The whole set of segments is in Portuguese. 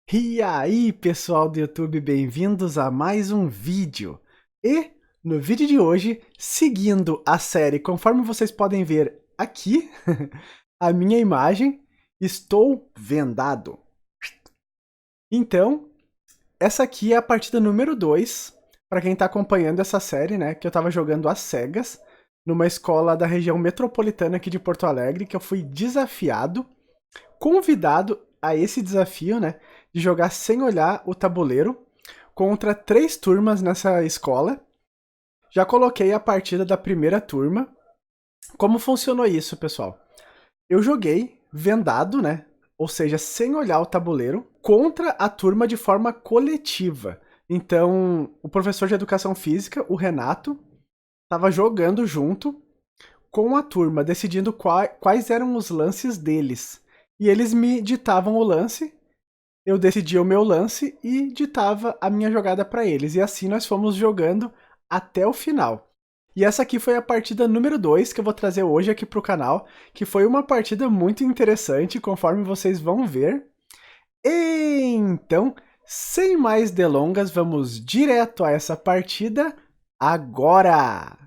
E aí, pessoal do YouTube, bem-vindos a mais um vídeo. E no vídeo de hoje, seguindo a série, conforme vocês podem ver aqui, a minha imagem, estou vendado. Então, essa aqui é a partida número 2, para quem está acompanhando essa série, né, que eu estava jogando às cegas, numa escola da região metropolitana aqui de Porto Alegre, que eu fui desafiado, convidado a esse desafio, né, de jogar sem olhar o tabuleiro contra 3 turmas nessa escola. Já coloquei a partida da primeira turma. Como funcionou isso, pessoal? Eu joguei vendado, né, ou seja, sem olhar o tabuleiro, contra a turma de forma coletiva. Então, o professor de educação física, o Renato, estava jogando junto com a turma, decidindo quais eram os lances deles. E eles me ditavam o lance, eu decidia o meu lance e ditava a minha jogada para eles. E assim nós fomos jogando até o final. E essa aqui foi a partida número 2 que eu vou trazer hoje aqui pro canal, que foi uma partida muito interessante, conforme vocês vão ver. Então, sem mais delongas, vamos direto a essa partida agora!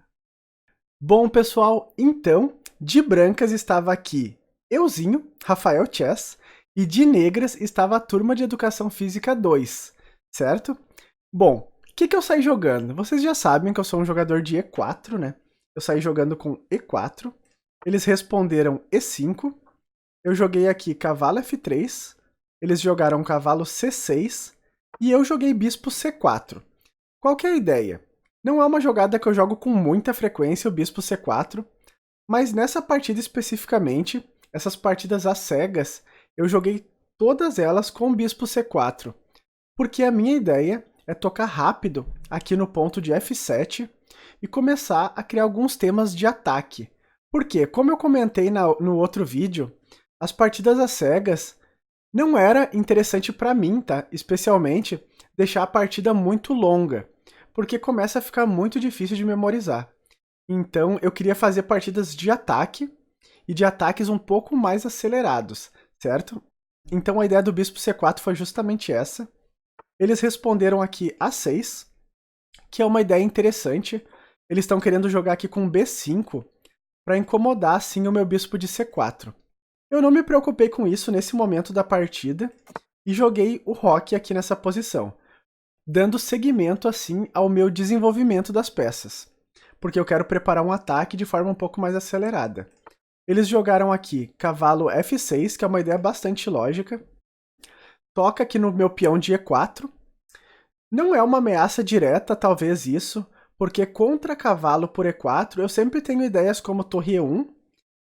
Bom, pessoal, então, de brancas estava aqui euzinho, Rafael Chess, e de negras estava a turma de Educação Física 2, certo? Bom, o que eu saí jogando? Vocês já sabem que eu sou um jogador de E4, né? Eu saí jogando com E4, eles responderam E5, eu joguei aqui cavalo F3, eles jogaram cavalo C6, e eu joguei bispo C4. Qual que é a ideia? Não é uma jogada que eu jogo com muita frequência, o bispo C4, mas nessa partida especificamente, essas partidas às cegas, eu joguei todas elas com o bispo C4, porque a minha ideia é tocar rápido aqui no ponto de F7 e começar a criar alguns temas de ataque. Porque, como eu comentei no outro vídeo, as partidas às cegas não era interessante para mim, tá? Especialmente deixar a partida muito longa, porque começa a ficar muito difícil de memorizar. Então eu queria fazer partidas de ataque e de ataques um pouco mais acelerados, certo? Então a ideia do bispo C4 foi justamente essa. Eles responderam aqui A6, que é uma ideia interessante. Eles estão querendo jogar aqui com B5 para incomodar assim o meu bispo de C4. Eu não me preocupei com isso nesse momento da partida e joguei o roque aqui nessa posição, dando seguimento assim ao meu desenvolvimento das peças, porque eu quero preparar um ataque de forma um pouco mais acelerada. Eles jogaram aqui cavalo F6, que é uma ideia bastante lógica. Toca aqui no meu peão de E4. Não é uma ameaça direta, talvez isso, porque contra cavalo por E4 eu sempre tenho ideias como torre E1,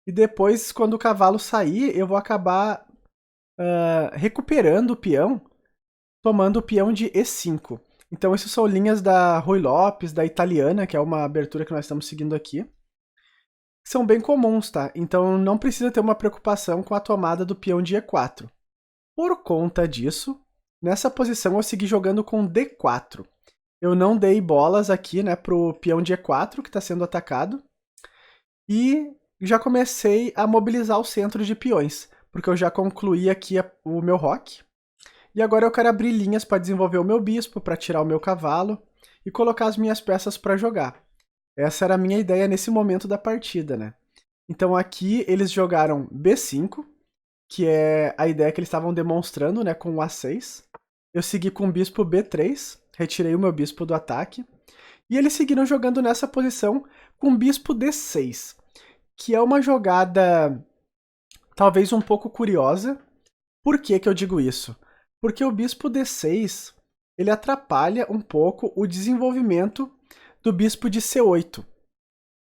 e depois, quando o cavalo sair, eu vou acabar recuperando o peão, tomando o peão de E5. Então, isso são linhas da Rui Lopes, da Italiana, que é uma abertura que nós estamos seguindo aqui. São bem comuns, tá? Então, não precisa ter uma preocupação com a tomada do peão de E4. Por conta disso, nessa posição eu segui jogando com D4. Eu não dei bolas aqui, né, pro peão de E4, que está sendo atacado. E já comecei a mobilizar o centro de peões, porque eu já concluí aqui o meu roque. E agora eu quero abrir linhas para desenvolver o meu bispo, para tirar o meu cavalo e colocar as minhas peças para jogar. Essa era a minha ideia nesse momento da partida, né? Então aqui eles jogaram B5, que é a ideia que eles estavam demonstrando, né, com o A6. Eu segui com o bispo B3, retirei o meu bispo do ataque. E eles seguiram jogando nessa posição com bispo D6, que é uma jogada talvez um pouco curiosa. Por que eu digo isso? Porque o bispo D6 ele atrapalha um pouco o desenvolvimento do bispo de C8.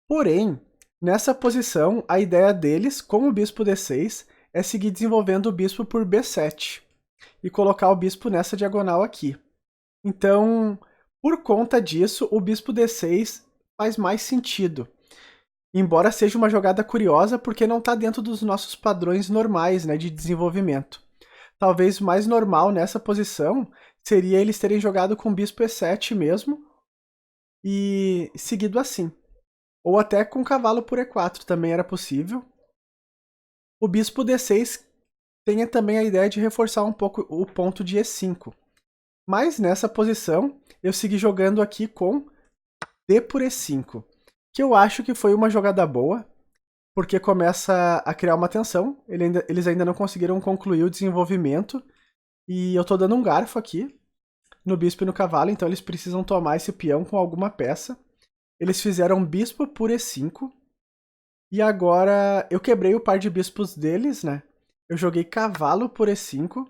Porém, nessa posição, a ideia deles, com o bispo D6, é seguir desenvolvendo o bispo por B7 e colocar o bispo nessa diagonal aqui. Então, por conta disso, o bispo D6 faz mais sentido. Embora seja uma jogada curiosa, porque não está dentro dos nossos padrões normais, né, de desenvolvimento. Talvez o mais normal nessa posição seria eles terem jogado com bispo E7 mesmo e seguido assim. Ou até com cavalo por E4 também era possível. O bispo D6 Tem também a ideia de reforçar um pouco o ponto de E5. Mas nessa posição, eu segui jogando aqui com D por E5, que eu acho que foi uma jogada boa, porque começa a criar uma tensão, eles ainda não conseguiram concluir o desenvolvimento, e eu tô dando um garfo aqui, no bispo e no cavalo, então eles precisam tomar esse peão com alguma peça. Eles fizeram bispo por E5, e agora eu quebrei o par de bispos deles, né? Eu joguei cavalo por E5,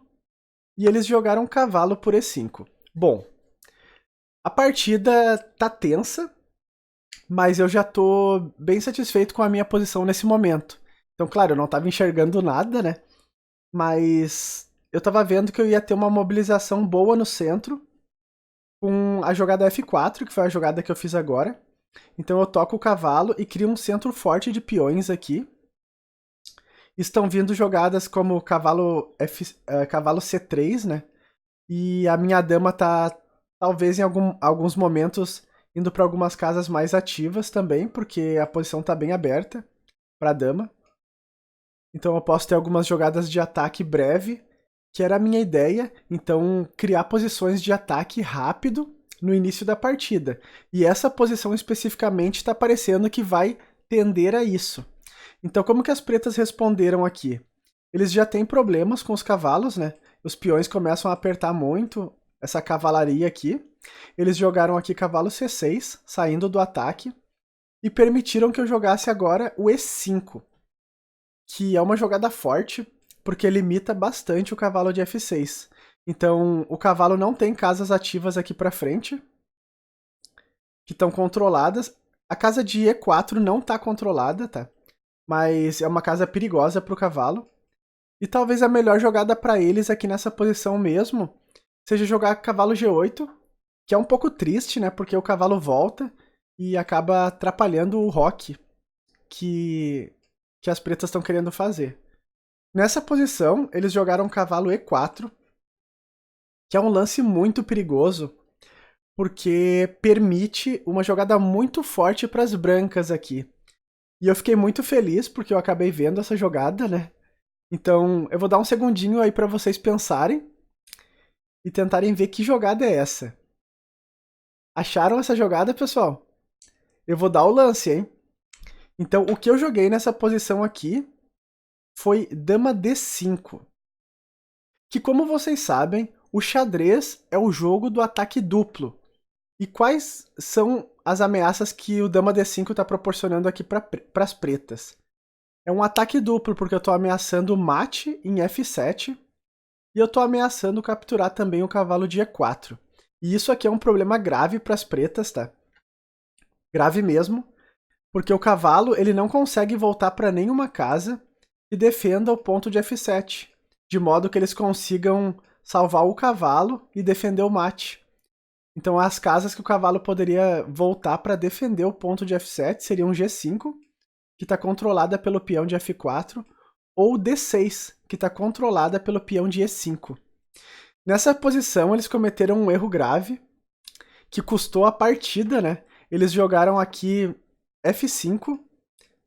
e eles jogaram cavalo por E5. Bom, a partida tá tensa, mas eu já tô bem satisfeito com a minha posição nesse momento. Então, claro, eu não tava enxergando nada, né? Mas eu tava vendo que eu ia ter uma mobilização boa no centro com a jogada F4, que foi a jogada que eu fiz agora. Então eu toco o cavalo e crio um centro forte de peões aqui. Estão vindo jogadas como cavalo C3, né? E a minha dama tá, talvez em alguns momentos, indo para algumas casas mais ativas também, porque a posição tá bem aberta para a dama. Então eu posso ter algumas jogadas de ataque breve, que era a minha ideia. Então, criar posições de ataque rápido no início da partida. E essa posição especificamente está parecendo que vai tender a isso. Então, como que as pretas responderam aqui? Eles já têm problemas com os cavalos, né? Os peões começam a apertar muito essa cavalaria aqui. Eles jogaram aqui cavalo C6, saindo do ataque, e permitiram que eu jogasse agora o E5, que é uma jogada forte, porque limita bastante o cavalo de F6. Então, o cavalo não tem casas ativas aqui pra frente, que estão controladas. A casa de E4 não tá controlada, tá? Mas é uma casa perigosa pro cavalo. E talvez a melhor jogada para eles aqui nessa posição mesmo seja jogar cavalo G8, que é um pouco triste, né? Porque o cavalo volta e acaba atrapalhando o roque que as pretas estão querendo fazer. Nessa posição, eles jogaram cavalo E4, que é um lance muito perigoso, porque permite uma jogada muito forte para as brancas aqui. E eu fiquei muito feliz porque eu acabei vendo essa jogada, né? Então, eu vou dar um segundinho aí para vocês pensarem e tentarem ver que jogada é essa. Acharam essa jogada, pessoal? Eu vou dar o lance, hein? Então, o que eu joguei nessa posição aqui foi dama D5. Que, como vocês sabem, o xadrez é o jogo do ataque duplo. E quais são as ameaças que o dama D5 está proporcionando aqui para as pretas? É um ataque duplo, porque eu estou ameaçando o mate em F7 e eu estou ameaçando capturar também o cavalo de E4. E isso aqui é um problema grave para as pretas, tá? Grave mesmo, porque o cavalo ele não consegue voltar para nenhuma casa que defenda o ponto de F7, de modo que eles consigam salvar o cavalo e defender o mate. Então as casas que o cavalo poderia voltar para defender o ponto de F7 seriam G5, que está controlada pelo peão de F4, ou D6, que está controlada pelo peão de E5. Nessa posição, eles cometeram um erro grave, que custou a partida, né? Eles jogaram aqui F5,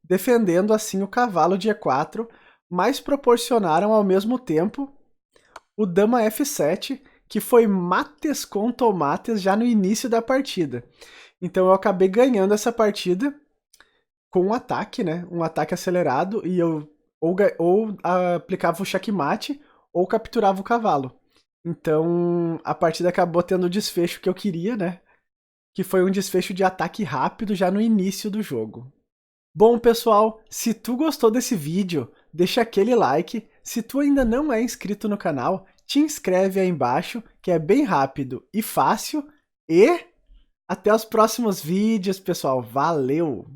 defendendo assim o cavalo de E4, mas proporcionaram ao mesmo tempo o dama F7, que foi mates com tomates já no início da partida. Então eu acabei ganhando essa partida com um ataque, né? Um ataque acelerado, e eu ou aplicava o checkmate ou capturava o cavalo. Então a partida acabou tendo o desfecho que eu queria, né? Que foi um desfecho de ataque rápido já no início do jogo. Bom, pessoal, se tu gostou desse vídeo, deixa aquele like. Se tu ainda não é inscrito no canal, te inscreve aí embaixo, que é bem rápido e fácil. E até os próximos vídeos, pessoal. Valeu!